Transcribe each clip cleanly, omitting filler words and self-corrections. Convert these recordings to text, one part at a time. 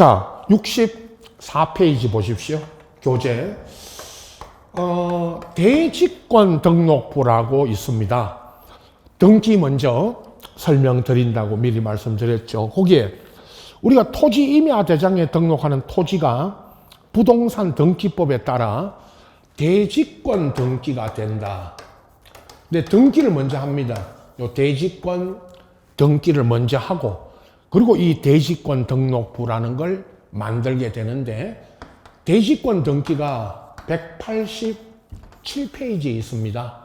자, 64페이지 보십시오. 교재. 대지권 등록부라고 있습니다. 등기 먼저 설명드린다고 미리 말씀드렸죠. 거기에 우리가 토지 임야 대장에 등록하는 토지가 부동산 등기법에 따라 대지권 등기가 된다. 근데 등기를 먼저 합니다. 요 대지권 등기를 먼저 하고, 그리고 이 대지권 등록부라는 걸 만들게 되는데, 대지권 등기가 187페이지에 있습니다.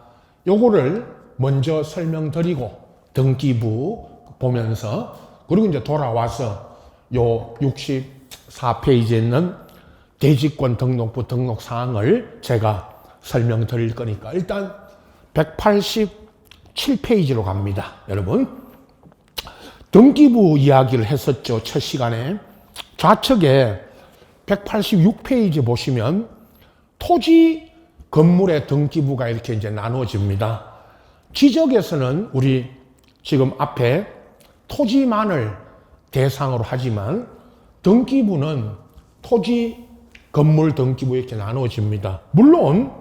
요거를 먼저 설명드리고 등기부 보면서, 그리고 이제 돌아와서 요 64페이지에 있는 대지권 등록부 등록 사항을 제가 설명드릴 거니까 일단 187페이지로 갑니다. 여러분, 등기부 이야기를 했었죠. 첫 시간에. 좌측에 186페이지 보시면 토지 건물의 등기부가 이렇게 이제 나누어집니다. 지적에서는 우리 지금 앞에 토지만을 대상으로 하지만 등기부는 토지 건물 등기부 이렇게 나누어집니다. 물론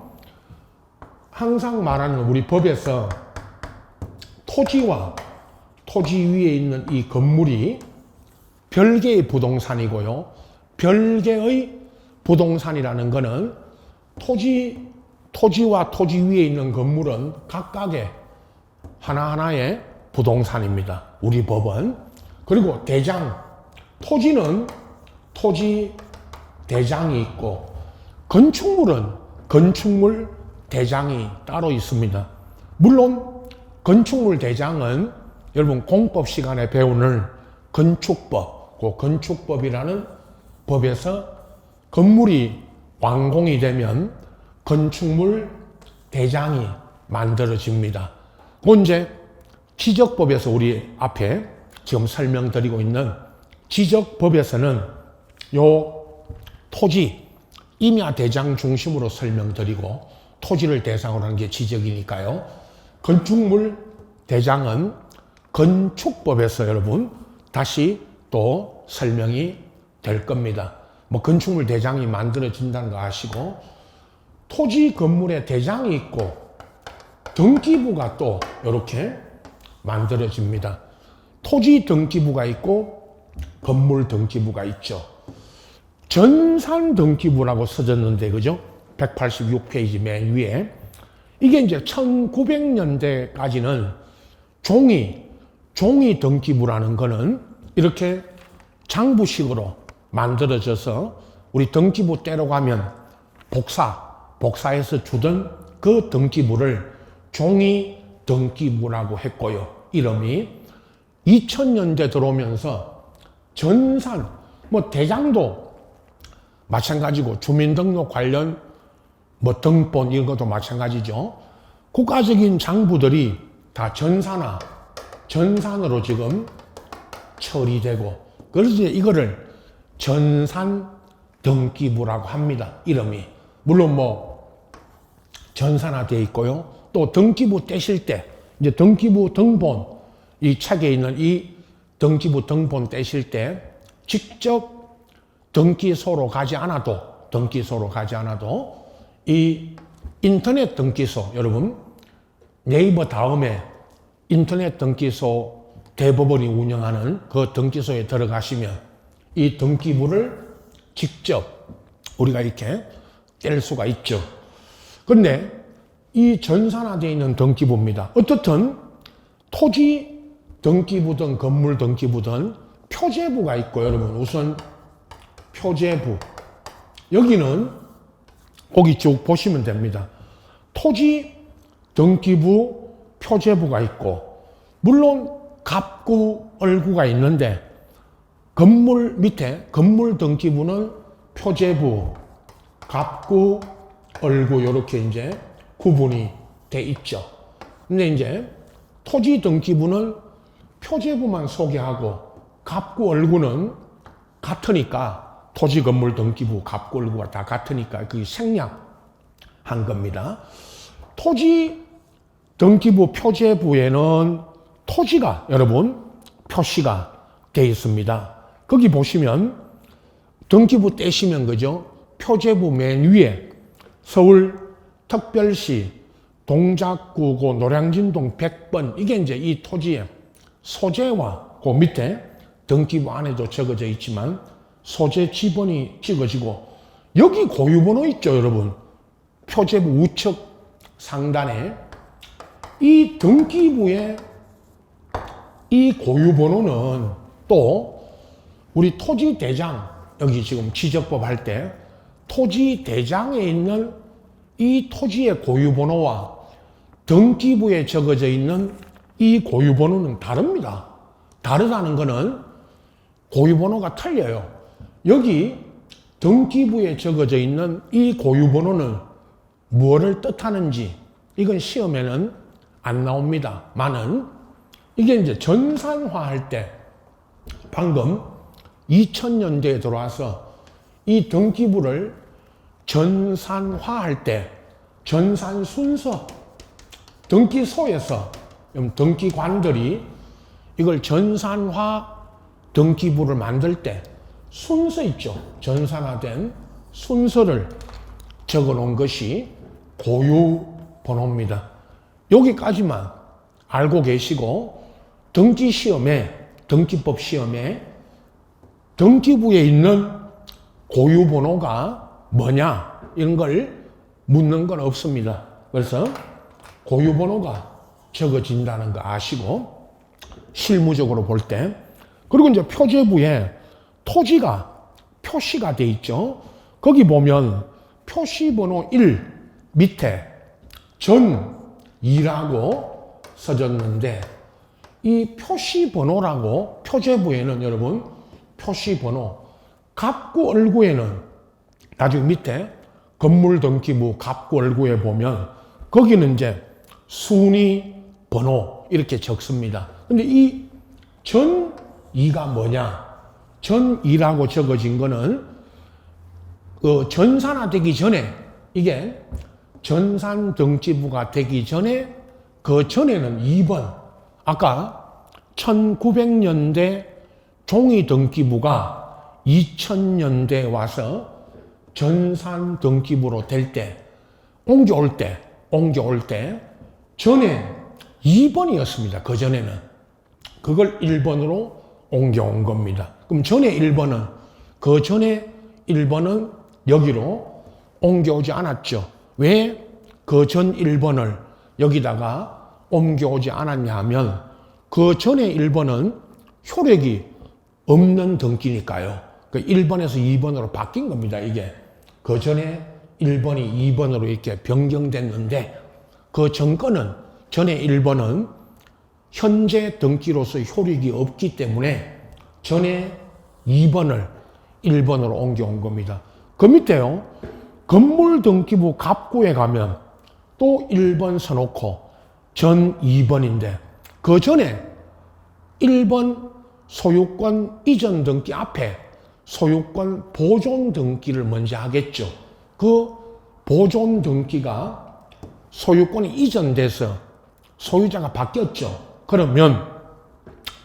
항상 말하는 우리 법에서 토지와 토지 위에 있는 이 건물이 별개의 부동산이고요. 별개의 부동산이라는 것은 토지와 토지 위에 있는 건물은 각각의 하나하나의 부동산입니다. 우리 법은. 그리고 대장, 토지는 토지 대장이 있고, 건축물은 건축물 대장이 따로 있습니다. 물론 건축물 대장은 여러분 공법 시간에 배우는 건축법, 그 건축법이라는 법에서 건물이 완공이 되면 건축물 대장이 만들어집니다. 그 이제 지적법에서 우리 앞에 지금 설명드리고 있는 지적법에서는 요 토지, 임야 대장 중심으로 설명드리고 토지를 대상으로 하는 게 지적이니까요. 건축물 대장은 건축법에서 여러분 다시 또 설명이 될 겁니다. 뭐 건축물 대장이 만들어진다는 거 아시고, 토지 건물에 대장이 있고 등기부가 또 이렇게 만들어집니다. 토지 등기부가 있고 건물 등기부가 있죠. 전산 등기부라고 써졌는데, 그죠? 186페이지 맨 위에. 이게 이제 1900년대까지는 종이 등기부라는 거는 이렇게 장부식으로 만들어져서 우리 등기부 떼러 가면 복사해서 주던 그 등기부를 종이 등기부라고 했고요. 이름이 2000년대 들어오면서 전산, 뭐 대장도 마찬가지고 주민등록 관련 뭐 등본 이런 것도 마찬가지죠. 국가적인 장부들이 다 전산으로 지금 처리되고, 그래서 이제 이거를 전산 등기부라고 합니다. 이름이. 물론 뭐 전산화되어 있고요. 또 등기부 떼실 때 이제 등기부 등본, 이 책에 있는 이 등기부 등본 떼실 때 직접 등기소로 가지 않아도 이 인터넷 등기소, 여러분 네이버 다음에 인터넷 등기소 대법원이 운영하는 그 등기소에 들어가시면 이 등기부를 직접 우리가 이렇게 뗄 수가 있죠. 그런데 이 전산화되어 있는 등기부입니다. 어떻든 토지 등기부든 건물 등기부든 표제부가 있고, 여러분 우선 표제부, 여기는 거기 쭉 보시면 됩니다. 토지 등기부 표제부가 있고, 물론 갑구 얼구가 있는데 건물 밑에 건물 등기부는 표제부, 갑구, 얼구 이렇게 이제 구분이 돼 있죠. 근데 이제 토지 등기부는 표제부만 소개하고 갑구, 얼구는 같으니까, 토지 건물 등기부, 갑구, 얼구가 다 같으니까 그게 생략한 겁니다. 토지 등기부 표제부에는 토지가 여러분 표시가 되어 있습니다. 거기 보시면 등기부 떼시면 그죠? 표제부 맨 위에 서울 특별시 동작구고 노량진동 100번 이게 이제 이 토지의 소재와 그 밑에 등기부 안에도 적어져 있지만 소재 지번이 찍어지고 여기 고유번호 있죠, 여러분. 표제부 우측 상단에 이 등기부의 이 고유번호는 또 우리 토지대장 여기 지금 지적법 할 때 토지대장에 있는 이 토지의 고유번호와 등기부에 적어져 있는 이 고유번호는 다릅니다. 다르다는 것은 고유번호가 틀려요. 여기 등기부에 적어져 있는 이 고유번호는 무엇을 뜻하는지 이건 시험에는 안 나옵니다. 많은 이게 이제 전산화할 때 방금 2000년대에 들어와서 이 등기부를 전산화할 때 전산 순서 등기소에서 등기관들이 이걸 전산화 등기부를 만들 때 순서 있죠. 전산화된 순서를 적어 놓은 것이 고유번호입니다. 여기까지만 알고 계시고 등기시험에 등기법 시험에 등기부에 있는 고유번호가 뭐냐 이런 걸 묻는 건 없습니다. 그래서 고유번호가 적어진다는 거 아시고 실무적으로 볼 때 그리고 이제 표제부에 토지가 표시가 돼 있죠. 거기 보면 표시번호 1 밑에 전 2라고 써졌는데 이 표시번호라고 표제부에는 여러분 표시번호 갑구 얼구에는 나중에 밑에 건물등기부 갑구 얼구에 보면 거기는 이제 순위 번호 이렇게 적습니다. 근데 이 전 2가 뭐냐? 전 2라고 적어진 거는 그 전산화되기 전에 이게 전산 등기부가 되기 전에 그 전에는 2번 아까 1900년대 종이 등기부가 2000년대 와서 전산 등기부로 될 때 옮겨올 때 전에 2번이었습니다. 그 전에는 그걸 1번으로 옮겨온 겁니다. 그럼 전에 1번은 그 전에 1번은 여기로 옮겨오지 않았죠. 왜 그 전 1번을 여기다가 옮겨오지 않았냐 하면 그 전에 1번은 효력이 없는 등기니까요. 그 1번에서 2번으로 바뀐 겁니다. 이게 그 전에 1번이 2번으로 이렇게 변경됐는데 그 전거는 전에 1번은 현재 등기로서 효력이 없기 때문에 전에 2번을 1번으로 옮겨온 겁니다. 그 밑에요. 건물 등기부 갑구에 가면 또 1번 써놓고 전 2번인데 그 전에 1번 소유권 이전 등기 앞에 소유권 보존 등기를 먼저 하겠죠. 그 보존 등기가 소유권이 이전돼서 소유자가 바뀌었죠. 그러면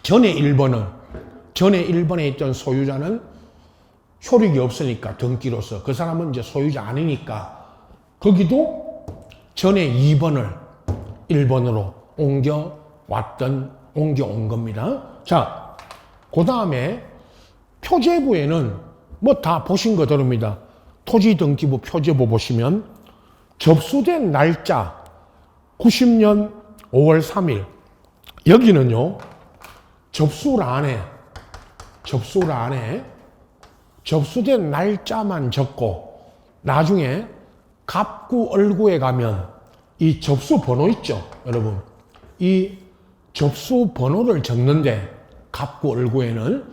전에 1번에 있던 소유자는 효력이 없으니까 등기로서 그 사람은 이제 소유자 아니니까 거기도 전에 2번을 1번으로 옮겨온 겁니다. 자, 그 다음에 표제부에는 뭐 다 보신 거들입니다. 토지등기부 표제부 보시면 접수된 날짜 90년 5월 3일 여기는요 접수란에 접수된 날짜만 적고 나중에 갑구 얼구에 가면 이 접수 번호 있죠 여러분 이 접수 번호를 적는데 갑구 얼구에는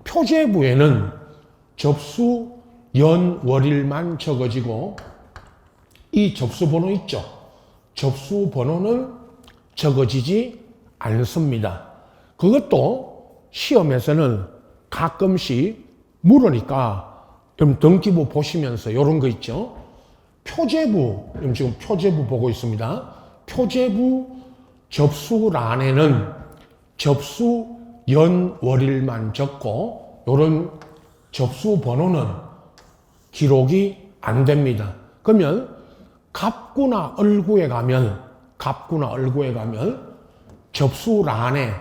표제부에는 접수 연 월일만 적어지고 이 접수 번호 있죠 접수 번호는 적어지지 않습니다. 그것도 시험에서는 가끔씩 물으니까 좀 등기부 보시면서 이런 거 있죠. 표제부, 지금 표제부 보고 있습니다. 표제부 접수란에는 접수 연 월일만 적고 이런 접수 번호는 기록이 안 됩니다. 그러면 갑구나 을구에 가면 접수란에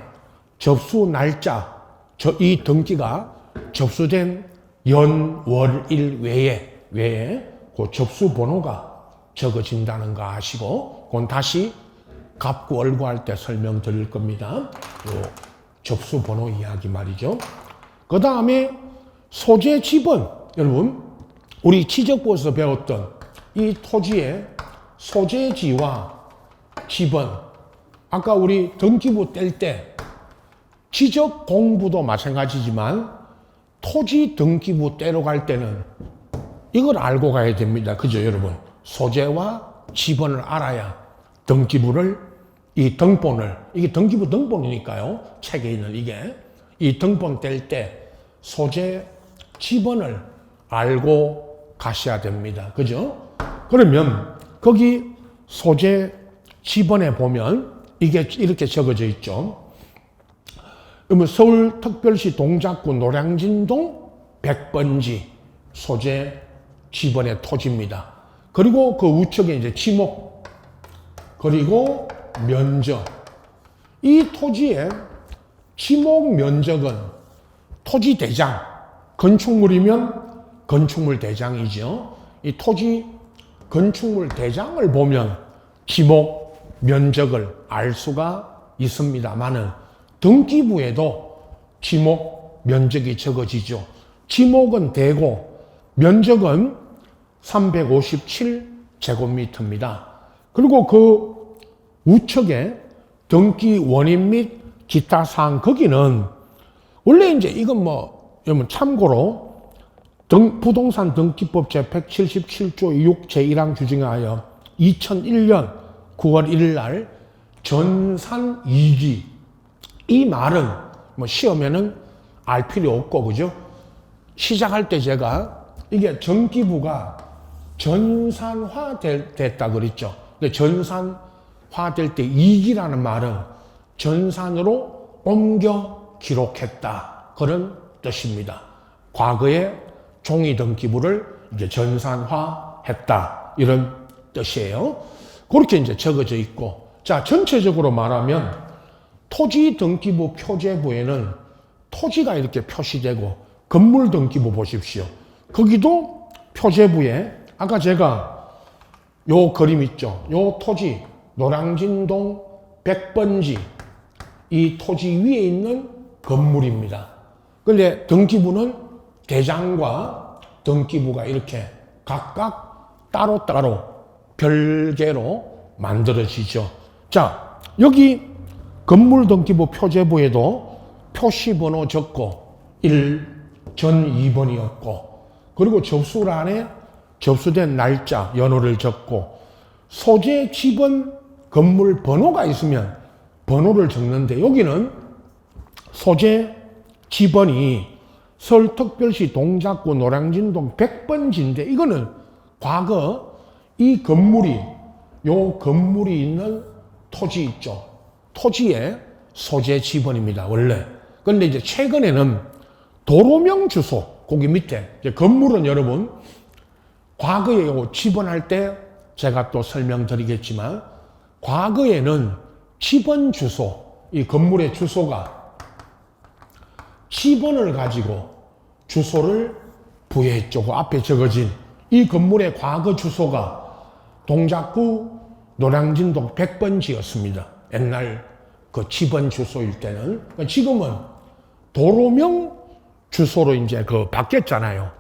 접수 날짜, 이 등기가 접수된 연, 월, 일 외에 그 접수 번호가 적어진다는 거 아시고, 그건 다시 갑구, 을구 할 때 설명드릴 겁니다. 요 접수 번호 이야기 말이죠. 그 다음에 소재 지번, 여러분 우리 지적부에서 배웠던 이 토지의 소재지와 지번, 아까 우리 등기부 뗄 때 지적 공부도 마찬가지지만 토지 등기부 떼러 갈 때는 이걸 알고 가야 됩니다. 그죠, 여러분? 소재와 지번을 알아야 등기부를, 이 등본을, 이게 등기부 등본이니까요. 책에 있는 이게. 이 등본 뗄 때 소재, 지번을 알고 가셔야 됩니다. 그죠? 그러면 거기 소재, 지번에 보면 이게 이렇게 적어져 있죠. 그러면 서울특별시 동작구 노량진동 100번지 소재 지번의 토지입니다. 그리고 그 우측에 이제 지목, 그리고 면적. 이 토지의 지목 면적은 토지 대장, 건축물이면 건축물 대장이죠. 이 토지 건축물 대장을 보면 지목 면적을 알 수가 있습니다만은 등기부에도 지목 면적이 적어지죠. 지목은 대고 면적은 357제곱미터입니다. 그리고 그 우측에 등기 원인 및 기타 사항, 거기는 원래 이제 이건 뭐 여러분 참고로 부동산 등기법 제177조 6 제1항 규정에 하여 2001년 9월 1일 날 전산 2기, 이 말은 뭐 시험에는 알 필요 없고, 그죠? 시작할 때 제가 이게 등기부가 전산화 됐다 그랬죠. 전산화 될 때 2기라는 말은 전산으로 옮겨 기록했다, 그런 뜻입니다. 과거에 종이 등기부를 이제 전산화했다, 이런 뜻이에요. 그렇게 이제 적어져 있고, 자, 전체적으로 말하면 토지 등기부 표제부에는 토지가 이렇게 표시되고, 건물 등기부 보십시오. 거기도 표제부에 아까 제가 요 그림 있죠. 요 토지 노량진동 100번지, 이 토지 위에 있는 건물입니다. 근데 등기부는 대장과 등기부가 이렇게 각각 따로따로 별개로 만들어지죠. 자, 여기 건물 등기부 표제부에도 표시번호 적고 1, 전 2번이었고, 그리고 접수란에 접수된 날짜, 연호를 적고, 소재, 지번, 건물 번호가 있으면 번호를 적는데, 여기는 소재, 지번이 서울특별시 동작구 노량진동 100번지인데, 이거는 과거 이 건물이, 요 건물이 있는 토지 있죠. 토지의 소재, 지번입니다, 원래. 근데 이제 최근에는 도로명 주소, 거기 밑에, 이제 건물은 여러분, 과거에 요 지번할 때 제가 또 설명드리겠지만, 과거에는 지번 주소, 이 건물의 주소가 지번을 가지고 주소를 부여했죠. 그 앞에 적어진 이 건물의 과거 주소가 동작구 노량진동 100번지였습니다. 옛날 그 지번 주소일 때는. 지금은 도로명 주소로 이제 그 바뀌었잖아요.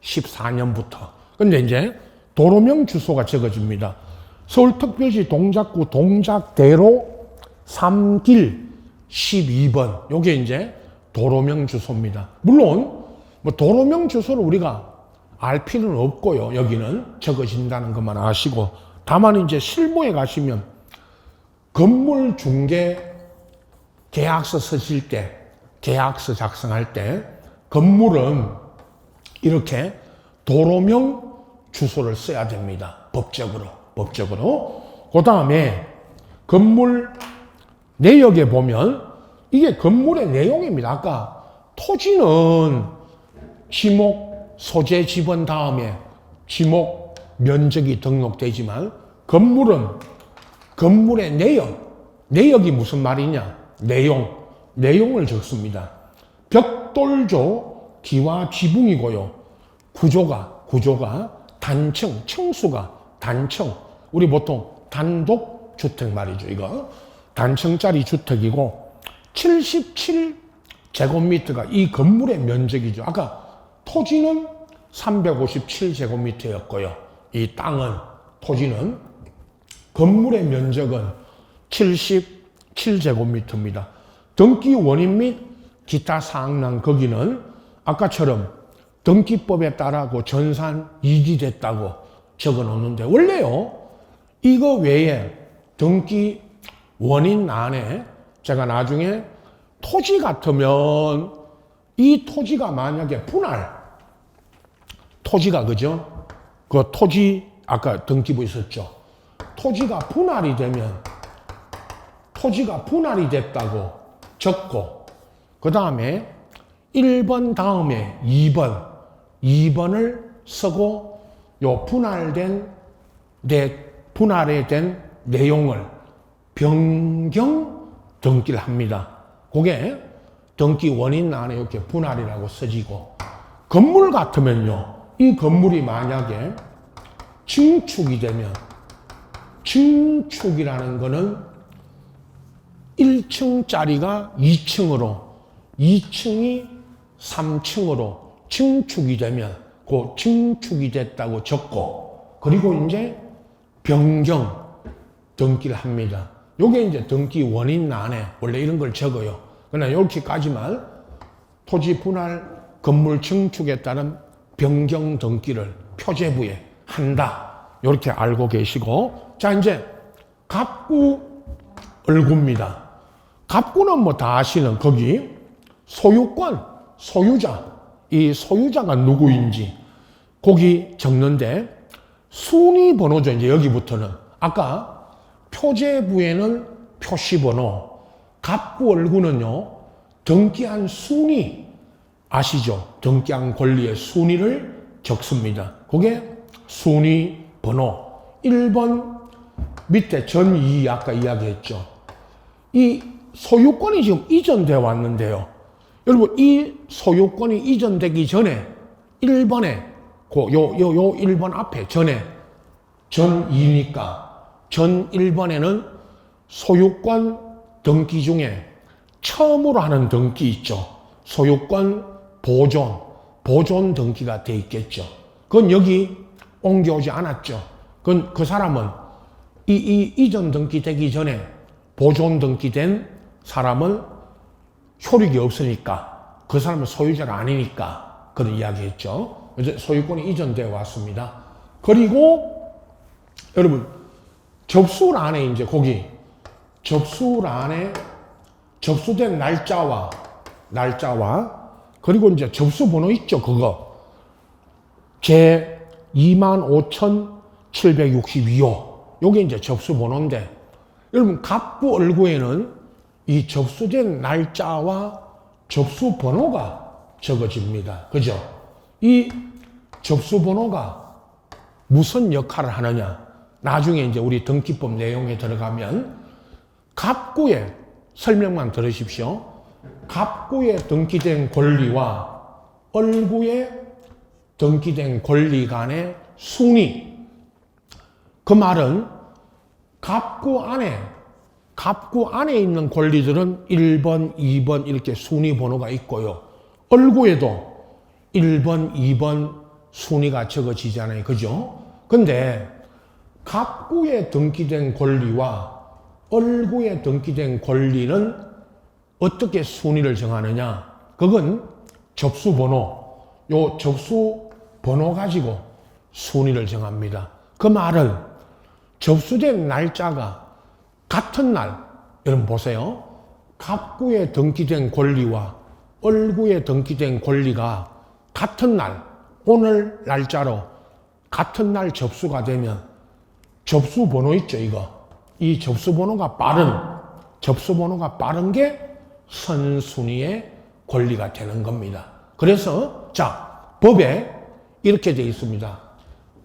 2014년부터. 근데 이제 도로명 주소가 적어집니다. 서울특별시 동작구 동작대로 3길 12번. 요게 이제 도로명 주소입니다. 물론 뭐 도로명 주소를 우리가 알 필요는 없고요. 여기는 적어진다는 것만 아시고, 다만 이제 실무에 가시면 건물 중개 계약서 쓰실 때, 계약서 작성할 때 건물은 이렇게 도로명 주소를 써야 됩니다. 법적으로. 그 다음에 건물 내역에 보면 이게 건물의 내용입니다. 아까 토지는 지목 소재 집은 다음에 지목 면적이 등록되지만 건물은 건물의 내역이 무슨 말이냐? 내용을 적습니다. 벽돌조 기와 지붕이고요. 구조가 단층, 층수가 단층. 우리 보통 단독주택 말이죠. 이거 단층짜리 주택이고 77제곱미터가 이 건물의 면적이죠. 아까 토지는 357제곱미터였고요. 이 토지는 건물의 면적은 77제곱미터입니다. 등기 원인 및 기타 사항란 거기는 아까처럼 등기법에 따라 전산 이지됐다고 적어 놓는데 원래요. 이거 외에 등기 원인 안에 제가 나중에 토지 같으면 이 토지가 만약에 토지가 그죠? 그 토지 아까 등기부 있었죠. 토지가 분할이 됐다고 적고 그 다음에 1번 다음에 2번을 쓰고 요 분할에 된 내용을 변경 등기를 합니다. 그게 등기 원인 안에 이렇게 분할이라고 써지고 건물 같으면요. 이 건물이 만약에 증축이 되면 증축이라는 거는 1층짜리가 2층으로 2층이 3층으로 증축이 되면 그 증축이 됐다고 적고 그리고 이제 변경 등기를 합니다. 요게 이제 등기 원인 안에 원래 이런 걸 적어요. 그러나 여기까지만 토지 분할 건물 증축에 따른 변경 등기를 표제부에 한다. 이렇게 알고 계시고 자 이제 갑구 을구입니다. 갑구는 뭐 다 아시는 거기 소유자 이 소유자가 누구인지 거기 적는데 순위 번호죠. 이제 여기부터는 아까 표제부에는 표시번호 갑구 을구는요 등기한 순위 아시죠? 등기한 권리의 순위를 적습니다. 그게 순위 번호 1번 밑에 전2 아까 이야기했죠. 이 소유권이 지금 이전되어 왔는데요. 여러분 이 소유권이 이전되기 전에 1번에 요 1번 앞에 전에 전2니까 전 1번에는 소유권 등기 중에 처음으로 하는 등기 있죠. 소유권 보존 등기가 돼 있겠죠. 그건 여기 옮겨오지 않았죠. 그건 그 사람은 이전 등기 되기 전에 보존 등기된 사람은 효력이 없으니까 그 사람은 소유자가 아니니까 그런 이야기 했죠. 이제 소유권이 이전되어 왔습니다. 그리고 여러분 접수란에 이제 거기 접수란에 접수된 날짜와 그리고 이제 접수번호 있죠. 그거 제 25,762호 요게 이제 접수번호인데 여러분 갑구 을구에는 이 접수된 날짜와 접수번호가 적어집니다. 그죠? 이 접수번호가 무슨 역할을 하느냐? 나중에 이제 우리 등기법 내용에 들어가면 갑구에 설명만 들으십시오. 갑구에 등기된 권리와 을구에 등기된 권리 간의 순위. 그 말은 갑구 안에 있는 권리들은 1번, 2번 이렇게 순위 번호가 있고요. 을구에도 1번, 2번 순위가 적어지잖아요. 그죠? 근데 갑구에 등기된 권리와 을구에 등기된 권리는 어떻게 순위를 정하느냐? 그건 접수번호. 요 접수번호 가지고 순위를 정합니다. 그 말은 접수된 날짜가 같은 날, 여러분 보세요. 갑구에 등기된 권리와 을구에 등기된 권리가 같은 날, 오늘 날짜로 같은 날 접수가 되면 접수번호 있죠, 이거. 이 접수번호가 빠른 게 선순위의 권리가 되는 겁니다. 그래서 자, 법에 이렇게 되어 있습니다.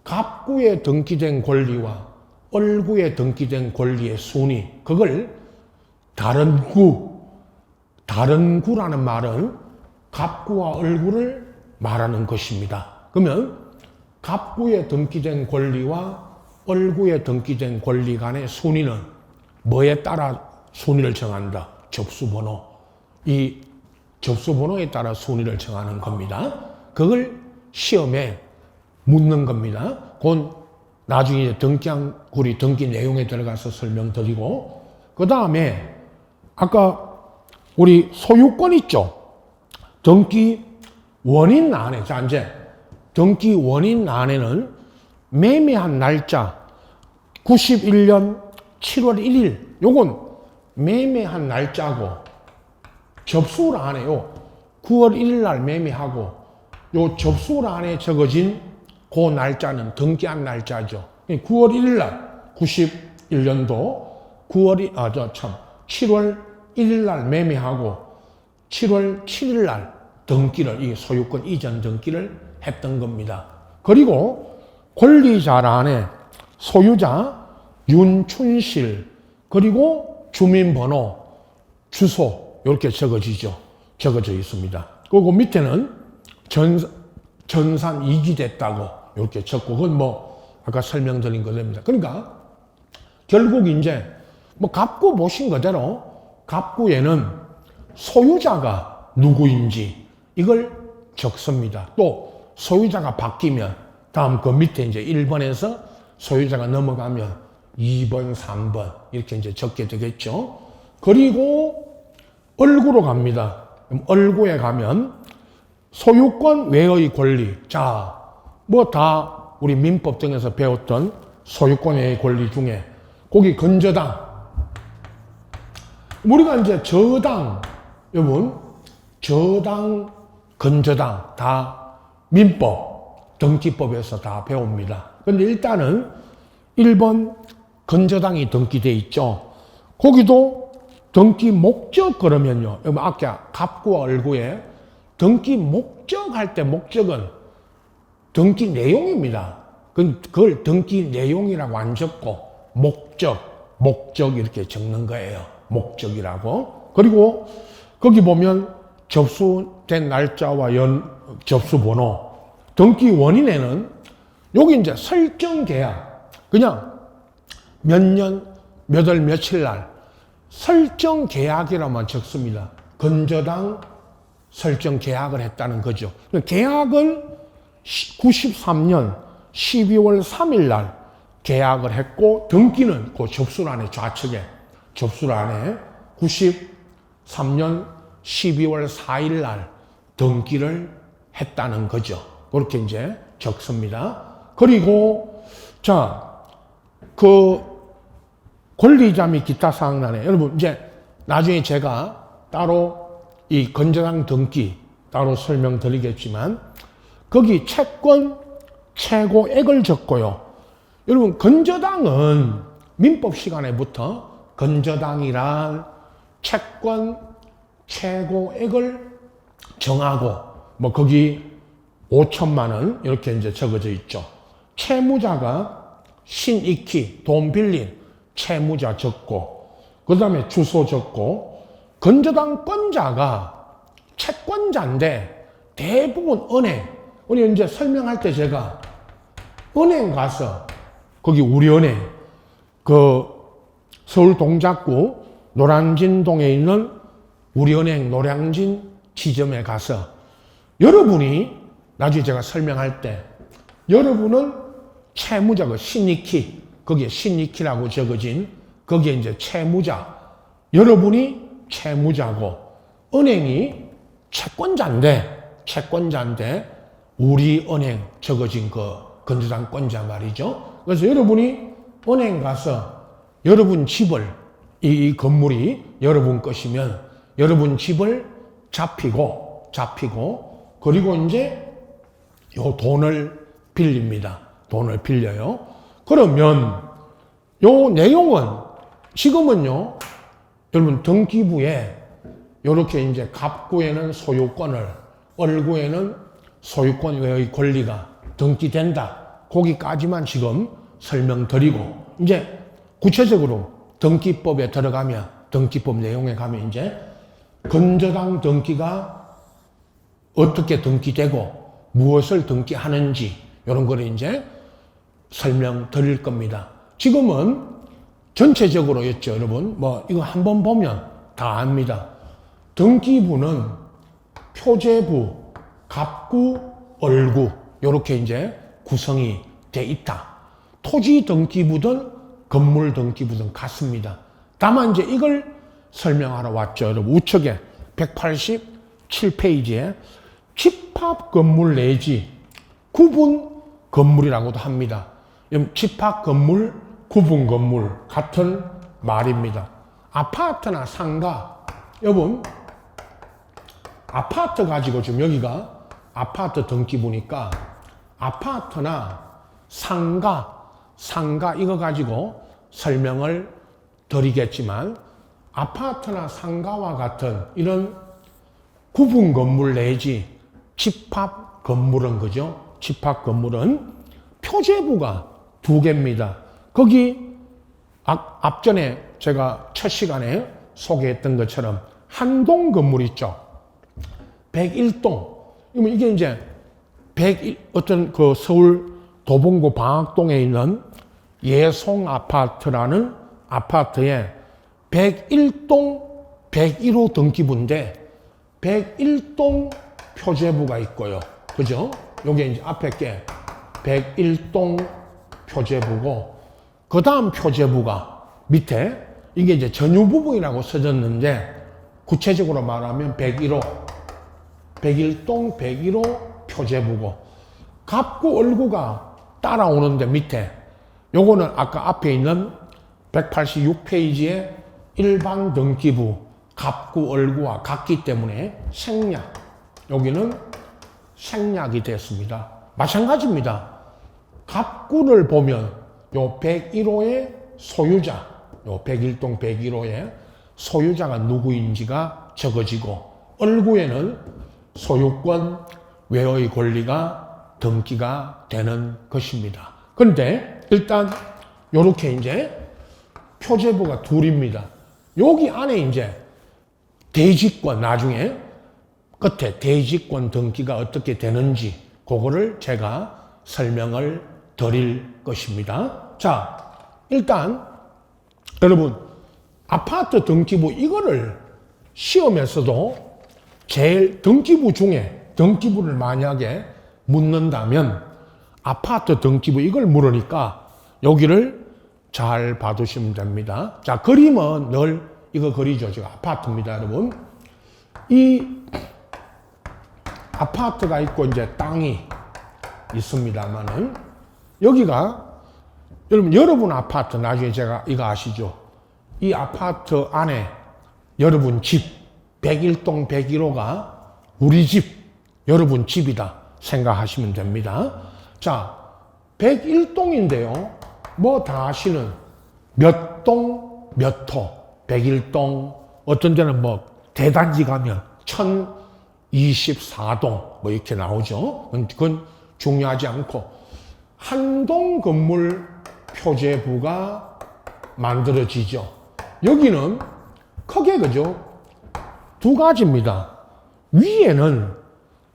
갑구에 등기된 권리와 얼구에 등기된 권리의 순위, 그걸 다른 구라는 말은 갑구와 얼구를 말하는 것입니다. 그러면 갑구에 등기된 권리와 얼구에 등기된 권리 간의 순위는 뭐에 따라 순위를 정한다? 접수번호. 이 접수번호에 따라 순위를 정하는 겁니다. 그걸 시험에 묻는 겁니다. 그건 나중에 등기한구리 등기 내용에 들어가서 설명드리고, 그 다음에 아까 우리 소유권 있죠? 등기 원인란에, 자, 이제 등기 원인란에는 매매한 날짜 91년 7월 1일, 요건 매매한 날짜고, 접수란에요 9월 1일 날 매매하고, 요 접수란에 적어진 그 날짜는 등기한 날짜죠. 9월 1일 날 91년도 7월 1일 날 매매하고 7월 7일 날 등기를, 이 소유권 이전 등기를 했던 겁니다. 그리고 권리자란에 소유자 윤춘실, 그리고 주민번호, 주소 이렇게 적어져 있습니다. 그리고 밑에는 전산 이기됐다고 이렇게 적고, 그건 뭐 아까 설명드린 거입니다. 그러니까 결국 이제 뭐 갑구 보신 그대로 갑구에는 소유자가 누구인지 이걸 적습니다. 또 소유자가 바뀌면 다음 그 밑에 이제 1번에서 소유자가 넘어가면 2번, 3번 이렇게 이제 적게 되겠죠. 그리고 얼구로 갑니다. 그럼 얼구에 가면 소유권 외의 권리. 자, 뭐 다 우리 민법 등에서 배웠던 소유권 외의 권리 중에 거기 건저당, 우리가 이제 저당, 여러분 저당, 건저당 다 민법, 등기법에서 다 배웁니다. 근데 일단은 1번 건저당이 등기돼 있죠. 거기도 등기 목적 그러면요, 여러분 아까 갑구와 얼구에 등기 목적 할 때 목적은 등기 내용입니다. 그걸 등기 내용이라고 안 적고 목적 이렇게 적는 거예요. 목적이라고. 그리고 거기 보면 접수된 날짜와 접수번호, 등기 원인에는 여기 이제 설정 계약, 그냥 몇 년, 몇 월, 며칠 날 설정 계약이라만 적습니다. 건저당 설정 계약을 했다는 거죠. 계약을 93년 12월 3일 날 계약을 했고, 등기는 그 접수란에 좌측에 접수란에 93년 12월 4일 날 등기를 했다는 거죠. 그렇게 이제 적습니다. 그리고 자, 그 권리자 및 기타 사항란에 여러분 이제 나중에 제가 따로 이 건저당 등기 따로 설명드리겠지만 거기 채권 최고액을 적고요. 여러분 건저당은 민법 시간에부터 건저당이란 채권 최고액을 정하고, 뭐 거기 5천만 원 이렇게 이제 적어져 있죠. 채무자가 신익희 돈 빌린 채무자 적고, 그 다음에 주소 적고, 건저당권자가 채권자인데 대부분 은행, 우리 이제 설명할 때 제가 은행 가서 거기 우리은행 그 서울 동작구 노량진동에 있는 우리은행 노량진 지점에 가서 여러분이 나중에 제가 설명할 때 여러분은 채무자, 그 신익희, 거기에 신익희라고 적어진 거기에 이제 채무자, 여러분이 채무자고 은행이 채권자인데 우리은행 적어진 그 건저당권자 말이죠. 그래서 여러분이 은행 가서 여러분 집을, 이 건물이 여러분 것이면 여러분 집을 잡히고 그리고 이제 요 돈을 빌립니다. 돈을 빌려요. 그러면 요 내용은 지금은요, 여러분 등기부에 요렇게 이제 갑구에는 소유권을, 얼구에는 소유권 외의 권리가 등기된다. 거기까지만 지금 설명드리고 이제 구체적으로 등기법에 들어가면 등기법 내용에 가면 이제 근저당 등기가 어떻게 등기되고 무엇을 등기하는지 이런 거를 이제 설명드릴 겁니다. 지금은 전체적으로였죠, 여러분. 뭐 이거 한번 보면 다 압니다. 등기부는 표제부, 갑구, 얼구 이렇게 이제 구성이 돼 있다. 토지 등기부든 건물 등기부든 같습니다. 다만 이제 이걸 설명하러 왔죠, 여러분. 우측에 187페이지에 집합 건물 내지 구분 건물이라고도 합니다. 집합 건물, 구분 건물 같은 말입니다. 아파트나 상가, 여러분 아파트 가지고 지금 여기가 아파트 등기부니까 아파트나 상가 이거 가지고 설명을 드리겠지만 아파트나 상가와 같은 이런 구분 건물 내지 집합 건물은 그죠? 집합 건물은 표제부가 2개입니다. 거기 앞전에 제가 첫 시간에 소개했던 것처럼 한 동 건물 있죠. 101동. 이게 이제 101, 어떤 그 서울 도봉구 방학동에 있는 예송 아파트라는 아파트에 101동 101호 등기부인데 101동 표제부가 있고요. 그죠? 요게 이제 앞에 게 101동 표제부고 그 다음 표제부가 밑에 이게 이제 전유부분이라고 써졌는데 구체적으로 말하면 101호 101동 101호 표제부고 갑구 얼구가 따라오는데 밑에 요거는 아까 앞에 있는 186페이지에 일반 등기부 갑구 얼구와 같기 때문에 생략, 여기는 생략이 됐습니다. 마찬가지입니다. 갑구를 보면 요 101호의 소유자, 요 101동 101호의 소유자가 누구인지가 적어지고 얼구에는 소유권 외의 권리가 등기가 되는 것입니다. 그런데 일단 요렇게 이제 표제부가 둘입니다. 여기 안에 이제 대지권, 나중에 끝에 대지권 등기가 어떻게 되는지 그거를 제가 설명을 드릴 것입니다. 자, 일단 여러분 아파트 등기부 이거를 시험에서도 제일 등기부 중에 등기부를 만약에 묻는다면 아파트 등기부 이걸 물으니까 여기를 잘 봐두시면 됩니다. 자, 그림은 늘 이거 그리죠. 지금 아파트입니다, 여러분. 이 아파트가 있고 이제 땅이 있습니다만은 여기가 여러분 아파트 나중에 제가 이거 아시죠? 이 아파트 안에 여러분 집 101동 101호가 우리 집 여러분 집이다 생각하시면 됩니다. 자, 101동인데요. 뭐 다 아시는 몇 동, 몇 호, 101동, 어떤 데는 뭐 대단지 가면 1024동 뭐 이렇게 나오죠. 그건 중요하지 않고 한 동 건물 표제부가 만들어지죠. 여기는 크게 그죠? 2가지입니다. 위에는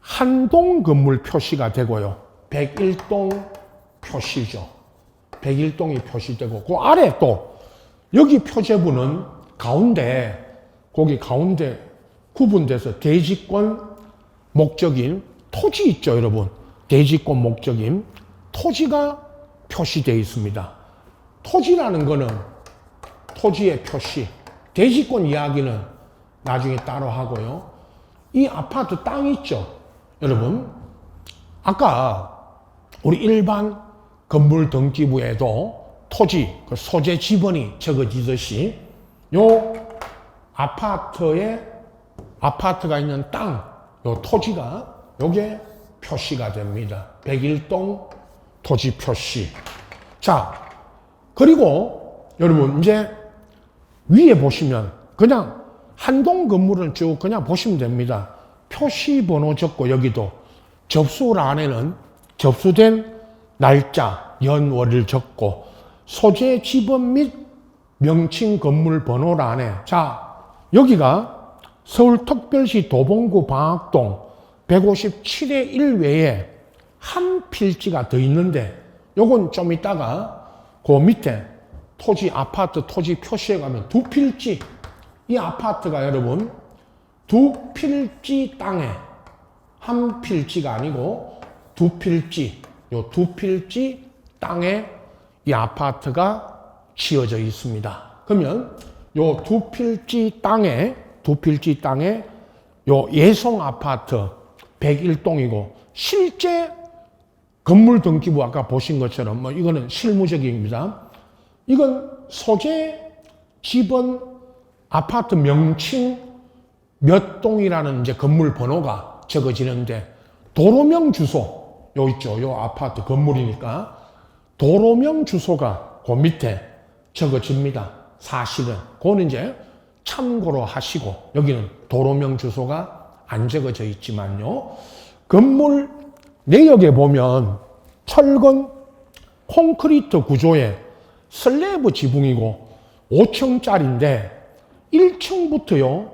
한 동 건물 표시가 되고요. 101동 표시죠. 101동이 표시되고 그 아래 또 여기 표제부는 가운데 거기 가운데 구분돼서 대지권 목적인 토지 있죠, 여러분. 대지권 목적인 토지가 표시되어 있습니다. 토지라는 거는 토지의 표시, 대지권 이야기는 나중에 따로 하고요. 이 아파트 땅 있죠, 여러분. 아까 우리 일반 건물 등기부에도 토지, 그 소재 지번이 적어지듯이 요 아파트가 있는 땅, 요 토지가 요게 표시가 됩니다. 101동 토지 표시. 자, 그리고 여러분 이제 위에 보시면 그냥 한 동 건물은 쭉 그냥 보시면 됩니다. 표시 번호 적고 여기도 접수를 안에는 접수된 날짜, 연월을 적고 소재 지번 및 명칭 건물 번호를 안에 자 여기가 서울특별시 도봉구 방학동 157의 1 외에 한 필지가 더 있는데 요건 좀 이따가 그 밑에 토지 아파트 토지 표시에 가면 두 필지 이 아파트가 여러분 두 필지 땅에 한 필지가 아니고 두 필지 요 두 필지 땅에 이 아파트가 지어져 있습니다. 그러면 요 두 필지 땅에 요 예송 아파트 101동이고 실제 건물 등기부 아까 보신 것처럼 뭐 이거는 실무적입니다. 이건 소재 지번 아파트 명칭 몇 동이라는 이제 건물 번호가 적어지는데 도로명 주소 요 있죠. 요 아파트 건물이니까 도로명 주소가 그 밑에 적어집니다. 사실은 그거는 이제 참고로 하시고 여기는 도로명 주소가 안 적어져 있지만요. 건물 내역에 보면 철근 콘크리트 구조의 슬래브 지붕이고 5층짜리인데 1층부터요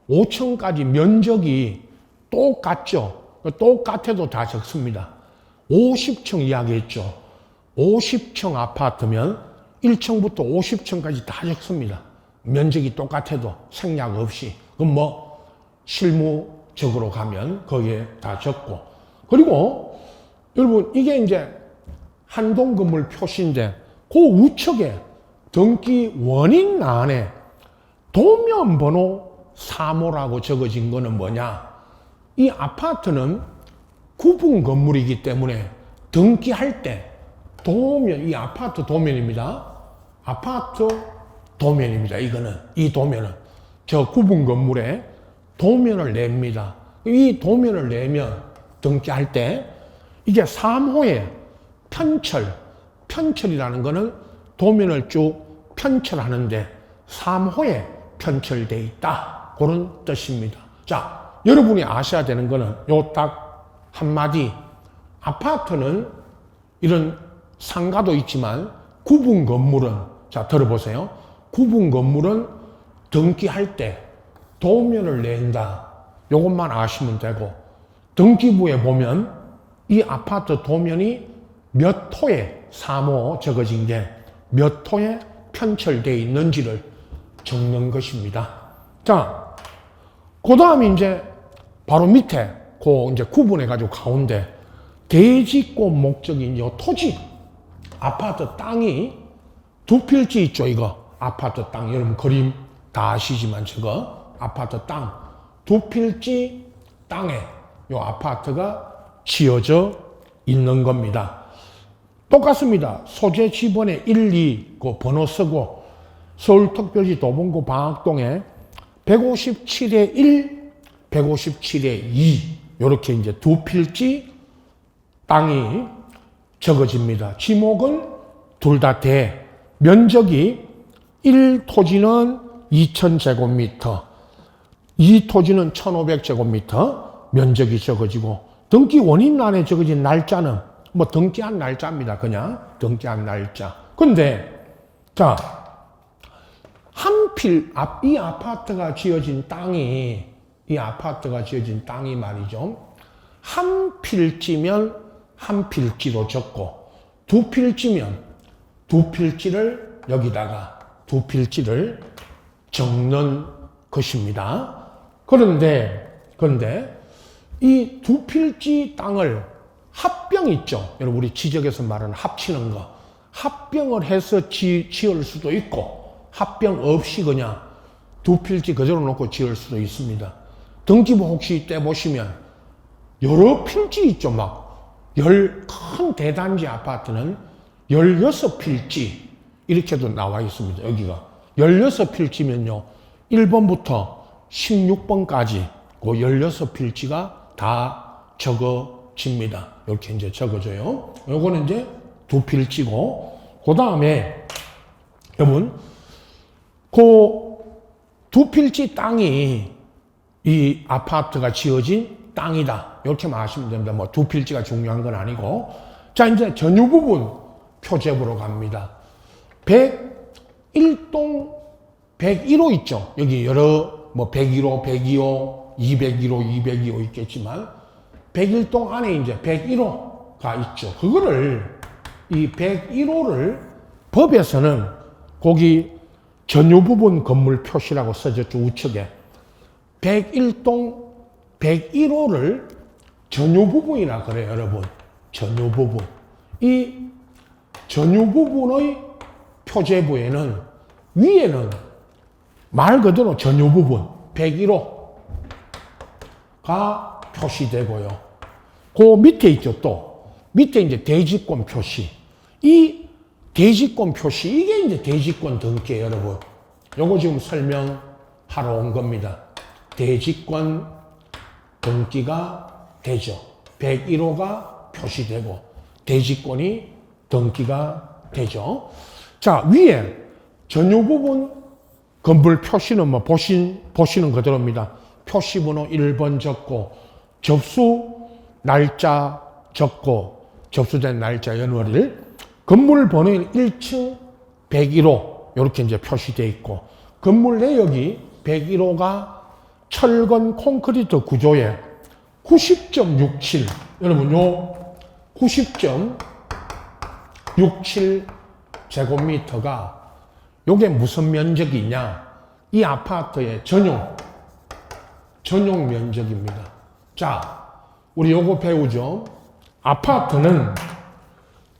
5층까지 면적이 똑같죠. 똑같아도 다 적습니다. 50층 이야기했죠. 50층 아파트면 1층부터 50층까지 다 적습니다. 면적이 똑같아도 생략 없이. 그럼 뭐 실무적으로 가면 거기에 다 적고. 그리고 여러분 이게 이제 한동 건물 표시인데 그 우측에 등기 원인 안에 도면번호 3호라고 적어진 거는 뭐냐? 이 아파트는 구분 건물이기 때문에 등기할 때 도면, 이 아파트 도면입니다. 아파트 도면입니다. 이거는, 이 도면은. 저 구분 건물에 도면을 냅니다. 이 도면을 내면 등기할 때 이게 3호의 편철이라는 거는 도면을 쭉 편철하는데 3호에 편철되어 있다. 그런 뜻입니다. 자, 여러분이 아셔야 되는 거는 요 딱 한마디. 아파트는 이런 상가도 있지만 구분 건물은, 자, 들어보세요. 구분 건물은 등기할 때 도면을 낸다. 요것만 아시면 되고, 등기부에 보면 이 아파트 도면이 몇 호에 3호 적어진 게 몇 호에 편철되어 있는지를 적는 것입니다. 자, 그 다음에 이제 바로 밑에 그 이제 구분해가지고 가운데 대지권 목적인 요 토지, 아파트 땅이 두 필지 있죠, 이거. 아파트 땅, 여러분 그림 다 아시지만 저거 아파트 땅, 두 필지 땅에 요 아파트가 지어져 있는 겁니다. 똑같습니다. 소재 지번에 1, 2 그 번호 쓰고 서울특별시 도봉구 방학동에 157의 1, 157의 2 이렇게 이제 두 필지 땅이 적어집니다. 지목은 둘 다 대. 면적이 1 토지는 2000제곱미터, 2 토지는 1500제곱미터 면적이 적어지고 등기 원인란에 적어진 날짜는 뭐 등기한 날짜입니다. 그냥 등기한 날짜. 근데 자, 이 아파트가 지어진 땅이 말이죠. 한 필지면 한 필지로 적고 두 필지면 두 필지를 여기다가 두 필지를 적는 것입니다. 그런데 이 두 필지 땅을 합병 있죠. 여러분 우리 지적에서 말하는 합치는 거. 합병을 해서 지을 수도 있고 합병 없이 그냥 두 필지 그대로 놓고 지을 수도 있습니다. 등기부 혹시 떼보시면 여러 필지 있죠. 막 큰 대단지 아파트는 16필지 이렇게도 나와 있습니다. 여기가 16필지면요 1번부터 16번까지 그 16필지가 다 적어집니다. 이렇게 이제 적어져요. 요거는 이제 두 필지고, 그 다음에 여러분 그 두 필지 땅이 이 아파트가 지어진 땅이다. 이렇게 말하시면 됩니다. 뭐 두 필지가 중요한 건 아니고. 자, 이제 전유 부분 표제부로 갑니다. 101동 101호 있죠. 여기 여러 뭐 101호, 102호, 201호, 202호 있겠지만 101동 안에 이제 101호가 있죠. 그거를 이 101호를 법에서는 거기 전유 부분 건물 표시라고 써졌죠. 우측에 101동 101호를 전유 부분이라 그래요, 여러분. 전유 부분. 이 전유 부분의 표제부에는 위에는 말 그대로 전유 부분 101호가 표시되고요. 그 밑에 있죠, 또. 밑에 이제 대지권 표시. 이 대지권 표시, 이게 이제 대지권 등기예요, 여러분. 요거 지금 설명하러 온 겁니다. 대지권 등기가 되죠. 101호가 표시되고 대지권이 등기가 되죠. 자, 위에 전유 부분 건물 표시는 뭐 보시는 그대로입니다. 표시번호 1번 적고 접수 날짜 적고 접수된 날짜 연월일, 건물 번호는 1층 101호 이렇게 이제 표시되어 있고, 건물 내역이 101호가 철근 콘크리트 구조에 90.67, 여러분 요 90.67 제곱미터가 요게 무슨 면적이냐? 이 아파트의 전용 면적입니다. 자, 우리 요거 배우죠? 아파트는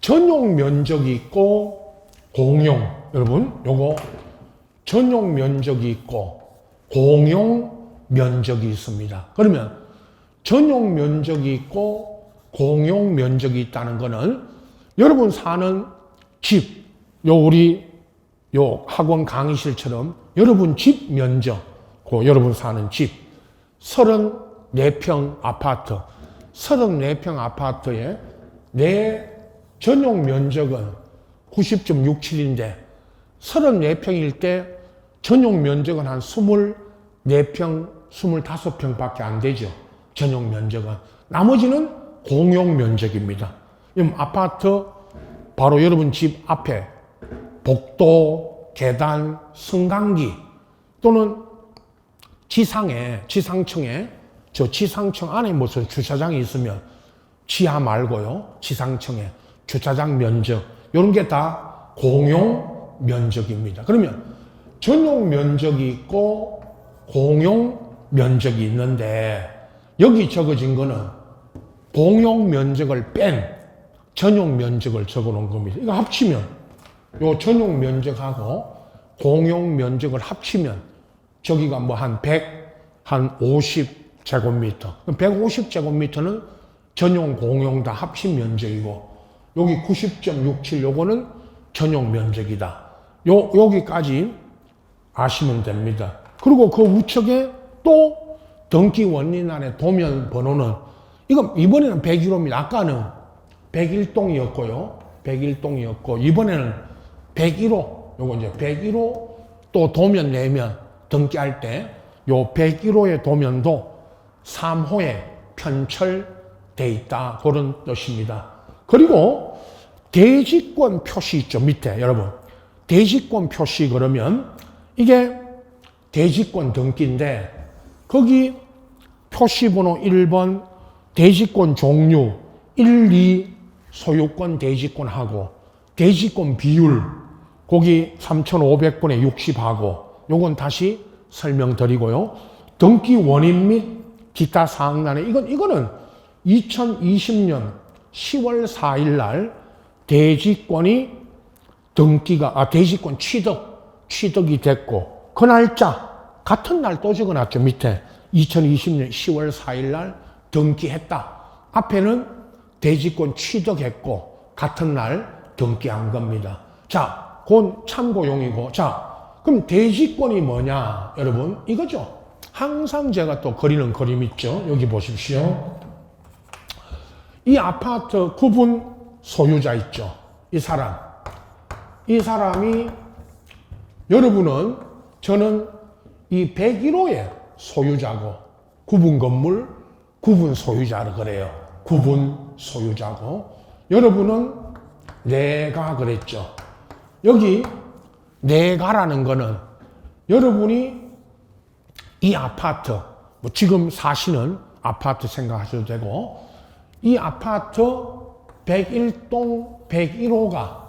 전용 면적이 있고 공용, 여러분 요거 전용 면적이 있고 공용 면적이 있습니다. 그러면 전용 면적이 있고 공용 면적이 있다는 거는 여러분 사는 집, 우리 학원 강의실처럼 여러분 집 면적, 여러분 사는 집 34평 아파트, 34평 아파트에 내 전용 면적은 90.67인데 34평일 때 전용 면적은 한 24평, 25평밖에 안 되죠. 전용 면적은. 나머지는 공용 면적입니다. 아파트 바로 여러분 집 앞에 복도, 계단, 승강기 또는 지상층에 저 지상층 안에 무슨 주차장이 있으면 지하 말고요. 지상층에 주차장 면적 이런 게 다 공용 면적입니다. 그러면 전용 면적이 있고 공용 면적이 있는데 여기 적어진 거는 공용 면적을 뺀 전용 면적을 적어 놓은 겁니다. 이거 합치면 요 전용 면적하고 공용 면적을 합치면 저기가 뭐 한 50제곱미터. 150제곱미터는 전용 공용 다 합친 면적이고 여기 90.67 요거는 전용 면적이다. 여기까지 아시면 됩니다. 그리고 그 우측에 또 등기 원인란의 도면 번호는 이거 이번에는 101호입니다. 아까는 101동이었고요. 101동이었고 이번에는 101호. 요거 이제 101호 또 도면 내면 등기할 때 요 101호의 도면도 3호에 편철돼 있다. 그런 뜻입니다. 그리고 대지권 표시 있죠. 밑에 여러분. 대지권 표시 그러면 이게 대지권 등기인데 거기 표시번호 1번 대지권 종류 1, 2 소유권 대지권하고 대지권 비율 거기 3,500분의 60하고 요건 다시 설명드리고요. 등기 원인 및 기타 사항란에 이거는 2020년 10월 4일 날 대지권이 대지권 취득이 됐고 그 날짜 같은 날 또 적어놨죠. 밑에 2020년 10월 4일 날 등기했다. 앞에는 대지권 취득했고 같은 날 등기한 겁니다. 자, 그건 참고용이고. 자, 그럼 대지권이 뭐냐, 여러분? 이거죠. 항상 제가 또 그리는 그림 있죠. 여기 보십시오. 이 아파트 구분 소유자 있죠. 이 사람이 여러분은 저는 이 101호의 소유자고 구분 건물 구분 소유자를 그래요. 구분 소유자고, 여러분은 내가 그랬죠. 여기 내가라는 거는 여러분이 이 아파트, 뭐 지금 사시는 아파트 생각하셔도 되고, 이 아파트 101동 101호가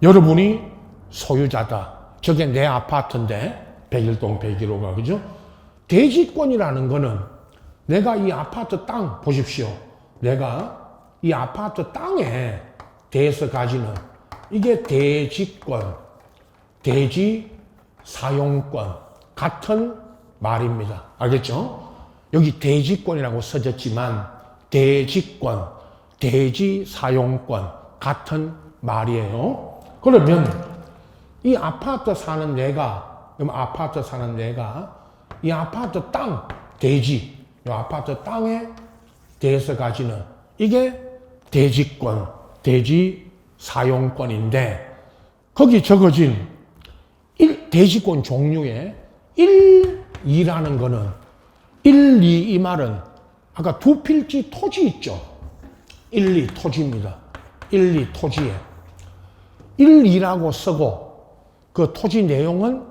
여러분이 소유자다. 저게 내 아파트인데 101동 101호가, 그죠? 대지권이라는 거는 내가 이 아파트 땅 보십시오. 내가 이 아파트 땅에 대해서 가지는, 이게 대지권, 대지 사용권 같은 말입니다. 알겠죠? 여기 대지권이라고 써졌지만 대지권, 대지 사용권 같은 말이에요. 그러면 이 아파트 사는 내가, 이 아파트 땅, 대지, 이 아파트 땅에 대해서 가지는, 이게 대지권, 대지 사용권인데, 거기 적어진 대지권 종류에 1, 2라는 거는, 1, 2 이 말은 아까 두 필지 토지 있죠? 1, 2 토지입니다. 1, 2 토지에 1, 2라고 쓰고 그 토지 내용은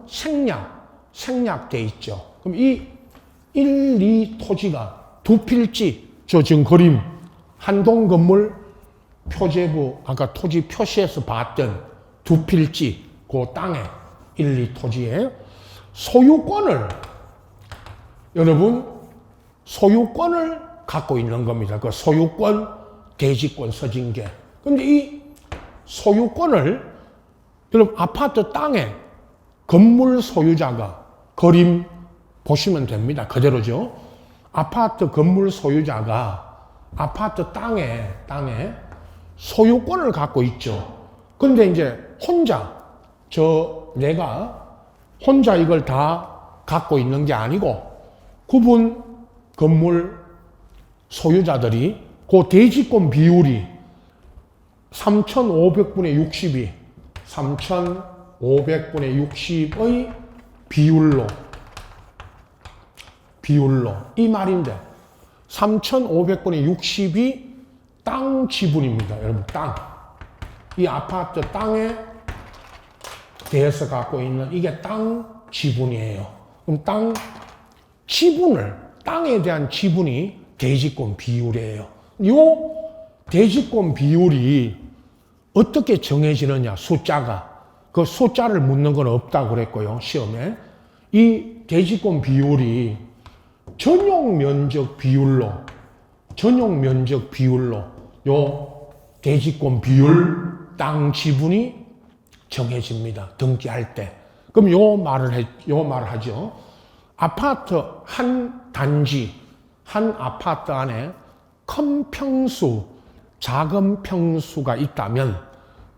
생략돼 있죠. 그럼 이 1, 2 토지가 두 필지, 저 지금 그림 한동 건물 표제부 아까 토지 표시에서 봤던 두 필지, 그 땅에 1, 2 토지에 소유권을, 여러분 소유권을 갖고 있는 겁니다. 그 소유권, 대지권 써진 게. 근데 이 소유권을, 여러분 아파트 땅에 건물 소유자가, 그림 보시면 됩니다. 그대로죠. 아파트 건물 소유자가 아파트 땅에 소유권을 갖고 있죠. 근데 이제 내가 혼자 이걸 다 갖고 있는 게 아니고, 구분 건물 소유자들이 그 대지권 비율이 3,500분의 60이 3,500분의 60의 비율로 이 말인데, 3,500분의 60이 땅 지분입니다. 여러분 땅, 이 아파트 땅에 대해서 갖고 있는 이게 땅 지분이에요. 그럼 땅 지분을, 땅에 대한 지분이 대지권 비율이에요. 요 대지권 비율이 어떻게 정해지느냐, 숫자가. 그 숫자를 묻는 건 없다고 그랬고요, 시험에. 이 대지권 비율이 전용 면적 비율로 요 대지권 비율, 땅 지분이 정해집니다. 등기할 때. 그럼 요 말을 하죠. 아파트 한 단지, 한 아파트 안에 큰 평수, 작은 평수가 있다면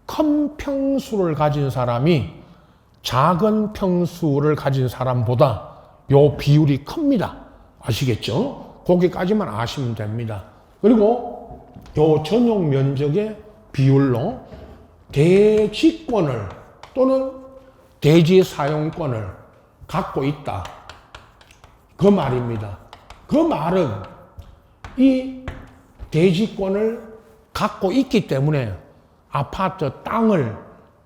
큰 평수를 가진 사람이 작은 평수를 가진 사람보다 요 비율이 큽니다. 아시겠죠? 거기까지만 아시면 됩니다. 그리고 요 전용 면적의 비율로 대지권을 또는 대지 사용권을 갖고 있다. 그 말입니다. 그 말은 이 대지권을 갖고 있기 때문에 아파트 땅을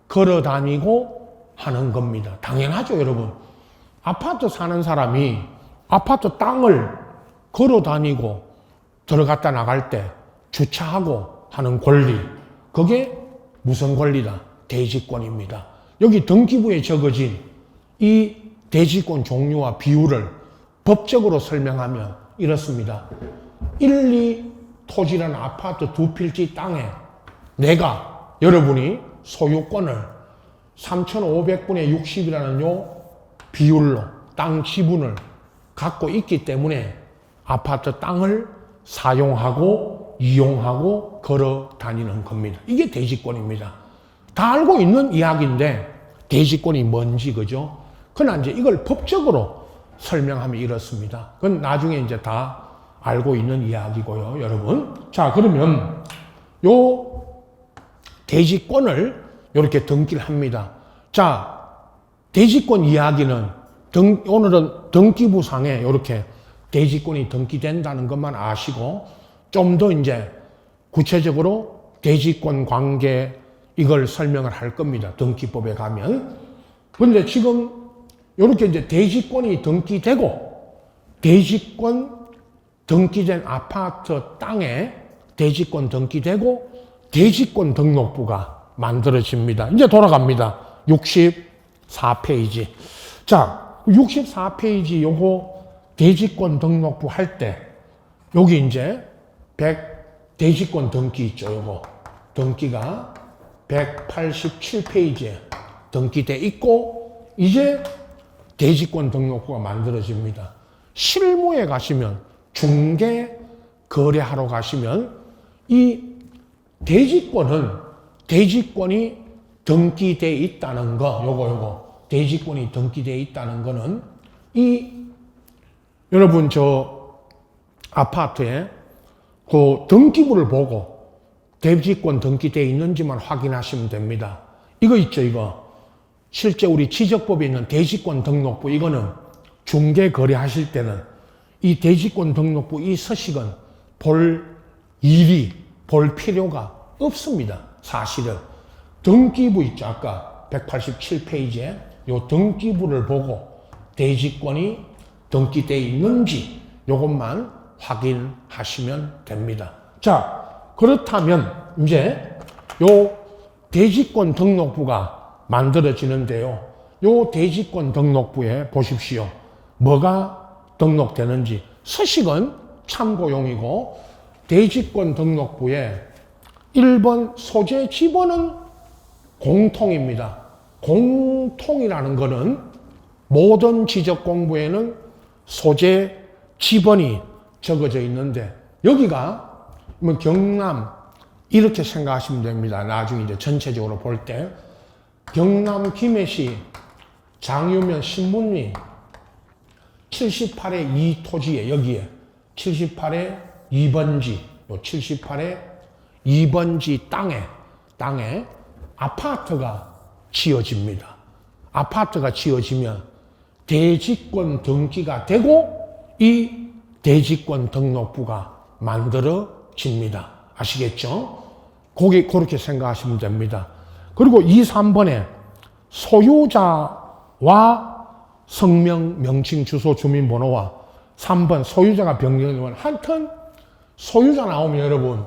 걸어 다니고 하는 겁니다. 당연하죠, 여러분. 아파트 사는 사람이 아파트 땅을 걸어 다니고 들어갔다 나갈 때 주차하고 하는 권리, 그게 무슨 권리다? 대지권입니다. 여기 등기부에 적어진 이 대지권 종류와 비율을 법적으로 설명하면 이렇습니다. 1, 2 토지라는 아파트 두 필지 땅에 여러분이 소유권을 3,500분의 60이라는 요 비율로 땅 지분을 갖고 있기 때문에 아파트 땅을 사용하고 이용하고 걸어 다니는 겁니다. 이게 대지권입니다. 다 알고 있는 이야기인데 대지권이 뭔지, 그죠? 그러나 이제 이걸 법적으로 설명하면 이렇습니다. 그건 나중에 이제 다 알고 있는 이야기고요, 여러분. 자, 그러면 요 대지권을 이렇게 등기를 합니다. 자, 대지권 이야기는 오늘은 등기부상에 이렇게 대지권이 등기된다는 것만 아시고 좀 더 이제 구체적으로 대지권 관계 이걸 설명을 할 겁니다. 등기법에 가면. 그런데 지금 이렇게 이제 대지권이 등기되고 대지권 등기된 아파트 땅에 대지권 등기되고 대지권 등록부가 만들어집니다. 이제 돌아갑니다. 64페이지. 자, 64페이지 요거 대지권 등록부 할 때 여기 이제 대지권 등기 있죠. 요거 등기가 187페이지에 등기돼 있고 이제 대지권 등록부가 만들어집니다. 실무에 가시면 중개 거래하러 가시면 이 대지권이 등기돼 있다는 거 요거 대지권이 등기돼 있다는 거는 여러분 저 아파트에 그 등기부를 보고 대지권 등기돼 있는지만 확인하시면 됩니다. 이거 있죠, 이거. 실제 우리 지적법에 있는 대지권 등록부, 이거는 중개 거래하실 때는 이 대지권 등록부 이 서식은 볼 필요가 없습니다. 사실은. 등기부 있죠, 아까 187페이지에 요 등기부를 보고 대지권이 등기돼 있는지 요것만 확인하시면 됩니다. 자, 그렇다면 이제 요 대지권 등록부가 만들어지는데요. 요 대지권 등록부에 보십시오. 뭐가 등록되는지. 서식은 참고용이고 대지권 등록부에 1번 소재 지번은 공통입니다. 공통이라는 것은 모든 지적 공부에는 소재 지번이 적어져 있는데 여기가 뭐 경남 이렇게 생각하시면 됩니다. 나중에 이제 전체적으로 볼 때 경남 김해시 장유면 신문리 78의 2 토지에 여기에 78의 2번지 요 78의 2번지 땅에 아파트가 지어집니다. 아파트가 지어지면 대지권 등기가 되고 이 대지권 등록부가 만들어집니다. 아시겠죠? 그렇게 생각하시면 됩니다. 그리고 2, 3번에 소유자와 성명, 명칭, 주소, 주민번호와 3번 소유자가 변경되면 하여튼 소유자 나오면 여러분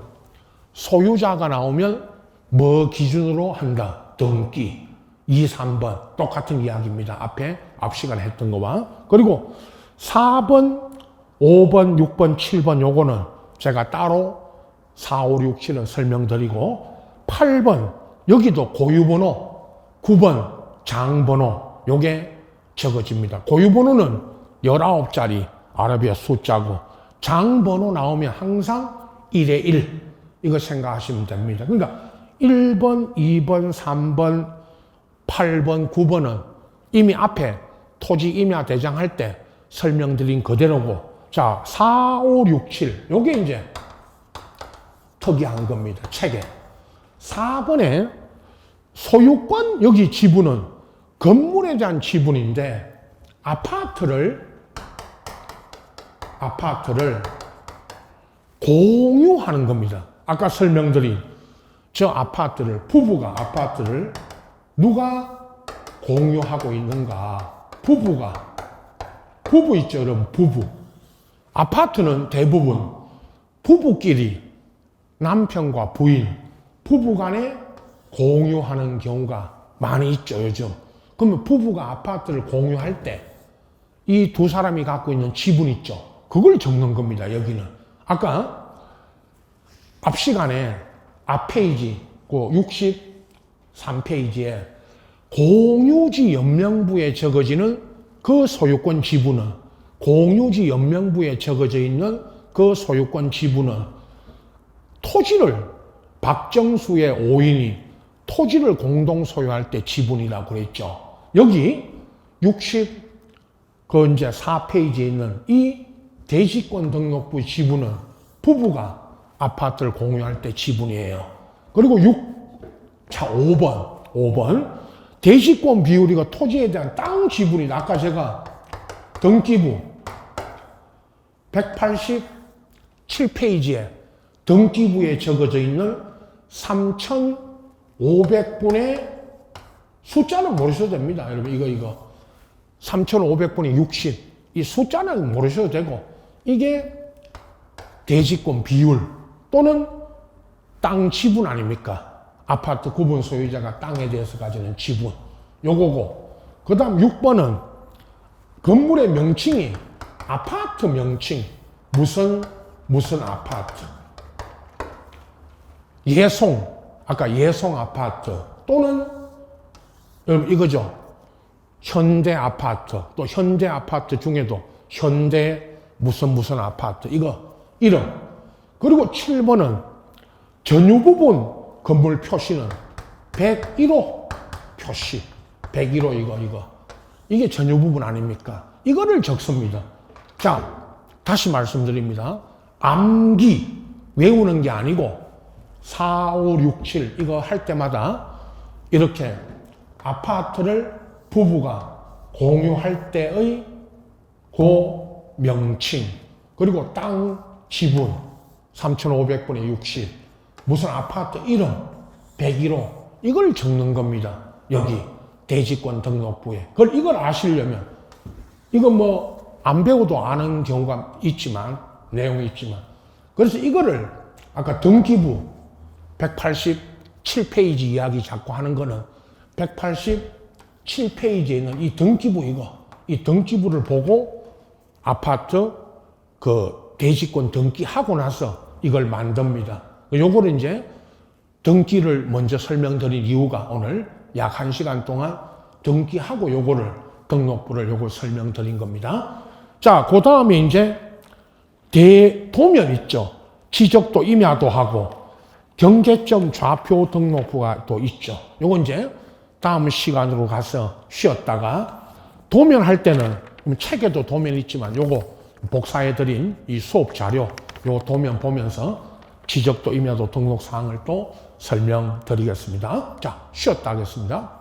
소유자가 나오면 뭐 기준으로 한다? 등기. 2, 3번 똑같은 이야기입니다. 앞 시간에 했던 거와. 그리고 4번, 5번, 6번, 7번 요거는 제가 따로 4, 5, 6, 7은 설명드리고 8번 여기도 고유번호 9번 장번호 요게 적어집니다. 고유번호는 19자리 아라비아 숫자고 장번호 나오면 항상 1에 1 이거 생각하시면 됩니다. 그러니까 1번, 2번, 3번, 8번, 9번은 이미 앞에 토지 임야 대장 할 때 설명드린 그대로고 자 4, 5, 6, 7 요게 이제 특이한 겁니다. 책에 4번에 소유권 여기 지분은 건물에 대한 지분인데 아파트를 공유하는 겁니다. 아까 설명드린 저 아파트를 아파트를 누가 공유하고 있는가? 부부 있죠, 여러분. 부부. 아파트는 대부분 부부끼리 남편과 부부 간에 공유하는 경우가 많이 있죠, 요즘. 그러면 부부가 아파트를 공유할 때 이 두 사람이 갖고 있는 지분 있죠. 그걸 적는 겁니다, 여기는. 아까 앞 시간에 앞 페이지, 그 63페이지에 공유지 연명부에 적어지는 그 소유권 지분은 공유지 연명부에 적어져 있는 그 소유권 지분은 토지를 박정수의 5인이 토지를 공동 소유할 때 지분이라고 그랬죠. 여기 4페이지에 있는 이 대지권 등록부 지분은 부부가 아파트를 공유할 때 지분이에요. 그리고 5번. 대지권 비율이가 토지에 대한 땅 지분이다. 아까 제가 등기부 187페이지에 등기부에 적어져 있는 3,500분의 숫자는 모르셔도 됩니다. 여러분, 이거. 3,500분의 60. 이 숫자는 모르셔도 되고, 이게 대지권 비율 또는 땅 지분 아닙니까? 아파트 구분 소유자가 땅에 대해서 가지는 지분. 요거고. 그 다음 6번은 건물의 명칭이 아파트 명칭. 무슨 아파트. 아까 예송 아파트 또는 여러분 이거죠. 현대 아파트, 또 현대 아파트 중에도 현대 무슨 아파트, 이거 이름. 그리고 7번은 전유 부분 건물 표시는 101호 표시. 101호 이거. 이게 전유 부분 아닙니까? 이거를 적습니다. 자, 다시 말씀드립니다. 암기 외우는 게 아니고 4, 5, 6, 7 이거 할 때마다 이렇게 아파트를 부부가 공유할 때의 그 명칭, 그리고 땅 지분 3,500분의 60, 무슨 아파트 이름 101호 이걸 적는 겁니다. 여기 대지권 등록부에. 이걸 아시려면 이건 뭐 안 배워도 아는 경우가 있지만 내용이 있지만, 그래서 이거를 아까 등기부 187페이지 이야기 자꾸 하는 거는 187페이지에 있는 이 등기부 이 등기부를 보고 아파트 그 대지권 등기하고 나서 이걸 만듭니다. 요거를 이제 등기를 먼저 설명드린 이유가 오늘 약 1시간 동안 등기하고 요거를 등록부를 요걸 설명드린 겁니다. 자, 그 다음에 이제 대도면 있죠. 지적도 임야도 하고 경계점 좌표 등록부가 또 있죠. 요거 이제 다음 시간으로 가서 쉬었다가 도면 할 때는 책에도 도면 있지만 요거 복사해드린 이 수업 자료 요 도면 보면서 지적도 임야도 등록 사항을 또 설명드리겠습니다. 자, 쉬었다 하겠습니다.